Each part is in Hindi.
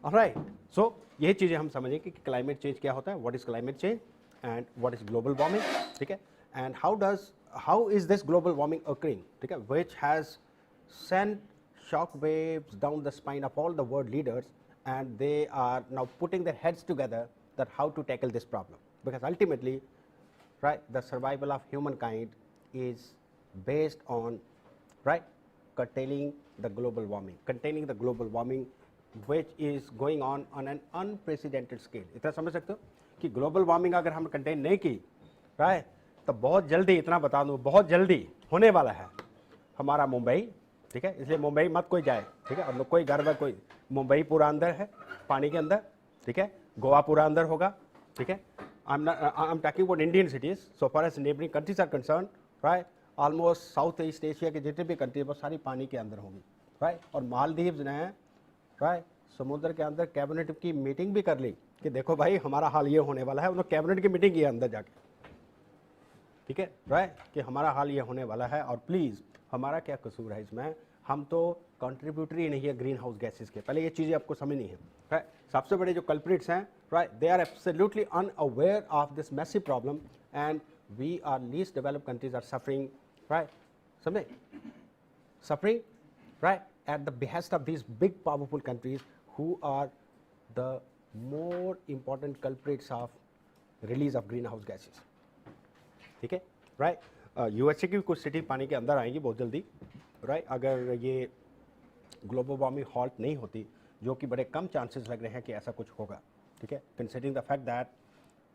ऑलराइट, सो ये चीज़ें हम समझें कि क्लाइमेट चेंज क्या होता है, what is climate change and what is global warming, ठीक है, and how is this global warming occurring, ठीक है, which has sent shock waves down the spine of all the world leaders, and they are now putting their heads together that how to tackle this problem, because ultimately, right, the survival of humankind is based on, right, curtailing the global warming, containing the global warming which is going on an unprecedented scale. इतना समझ सकते हो कि ग्लोबल वार्मिंग अगर हम कंटेन नहीं की, राइट, तो बहुत जल्दी, इतना बता दूं, बहुत जल्दी होने वाला है हमारा मुंबई, ठीक है, इसलिए मुंबई मत कोई जाए, ठीक है, और कोई गर्व है, कोई मुंबई पूरा अंदर है पानी के अंदर, ठीक है, गोवा पूरा अंदर होगा, ठीक है, I am talking about Indian cities, so far as neighbouring countries are concern, right, almost South East Asia के जितने भी कंट्री वो सारी पानी के अंदर होंगी, राइट, और मालदीव्स ने, राइट, समुद्र के अंदर कैबिनेट की मीटिंग भी कर ली कि देखो भाई हमारा हाल ये होने वाला है, उन्होंने कैबिनेट की मीटिंग की अंदर जाके, ठीक है, राइट, कि हमारा हाल ये होने वाला है, और प्लीज़ हमारा क्या कसूर है इसमें, हम तो कंट्रीब्यूटरी नहीं है ग्रीन हाउस गैसेस के, पहले ये चीज़ें आपको समझनी है, राइट, सबसे बड़े जो कल्प्रिट्स हैं, right, they are absolutely unaware of this massive problem, and we are least developed countries are suffering, right, समझे, suffering, right, at the behest of these big powerful countries who are the more important culprits of release of greenhouse gases, ठीक है, राइट, यूएसए की कुछ सिटी पानी के अंदर आएंगी बहुत जल्दी, राइट, अगर ये ग्लोबल वार्मिंग हॉल्ट नहीं होती, जो कि बड़े कम चांसेस लग रहे हैं कि ऐसा कुछ होगा, ठीक है, कंसिडरिंग द फैक्ट दैट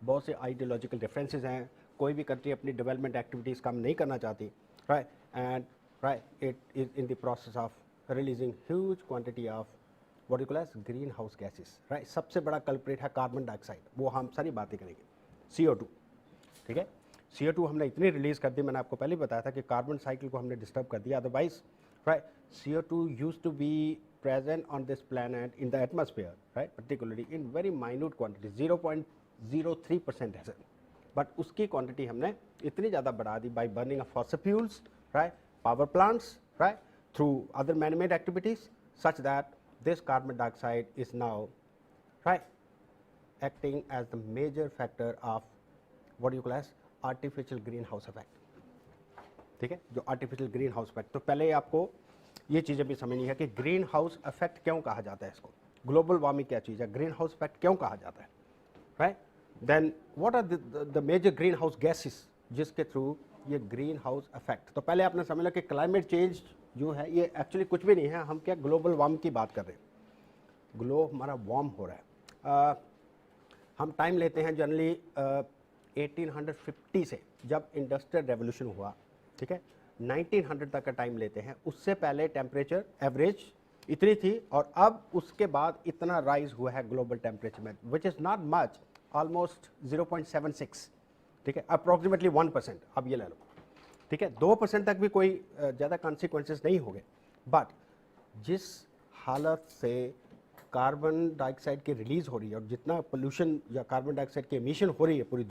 बहुत से आइडियोलॉजिकल डिफरेंसेस हैं, कोई भी कंट्री अपनी डेवलपमेंट एक्टिविटीज़ कम नहीं करना चाहती, right, and right, it is in the process of releasing huge quantity of what you call as greenhouse gases, right, सबसे बड़ा कल्प्रेट है कार्बन डाइऑक्साइड, वो हम सारी बातें करेंगे, CO2, ठीक है, CO2 हमने इतनी रिलीज कर दी, मैंने आपको पहले बताया था कि कार्बन साइकिल को हमने डिस्टर्ब कर दिया, otherwise, right, CO2 used to be present on this planet in the atmosphere, right, particularly in very minute quantity, 0.03% है, बट उसकी क्वांटिटी हमने इतनी ज़्यादा बढ़ा दी by burning of fossil fuels, right, power plants, right, through other man-made activities, such that this carbon dioxide is now, right, acting as the major factor of what you call as artificial greenhouse effect, ठीक है, जो artificial greenhouse effect, तो पहले आपको ये चीज़ें भी समझनी है कि ग्रीन हाउस इफेक्ट क्यों कहा जाता है इसको, ग्लोबल वार्मिंग क्या चीज़ है, ग्रीन हाउस इफेक्ट क्यों कहा जाता है, right, then what are the major green house gases जिसके थ्रू ये ग्रीन हाउस इफेक्ट, तो पहले आपने समझ लिया कि क्लाइमेट चेंज जो है ये एक्चुअली कुछ भी नहीं है, हम क्या ग्लोबल वार्म की बात कर रहे हैं, ग्लोब हमारा वार्म हो रहा है, हम टाइम लेते हैं जनरली 1850 से जब इंडस्ट्रियल रेवोल्यूशन हुआ, ठीक है, 1900 तक का टाइम लेते हैं, उससे पहले टेम्परेचर एवरेज इतनी थी, और अब उसके बाद इतना राइज हुआ है ग्लोबल टेम्परेचर में, which is not much, almost 0.76, ठीक है, अप्रॉक्सीमेटली 1%, अब ये ले लो, ठीक है, 2% तक भी कोई ज़्यादा कॉन्सिक्वेंसेस नहीं हो गए, बट जिस हालत से कार्बन डाइऑक्साइड की रिलीज़ हो रही है और जितना पोल्यूशन या कार्बन डाइऑक्साइड की एमिशन हो रही है पूरी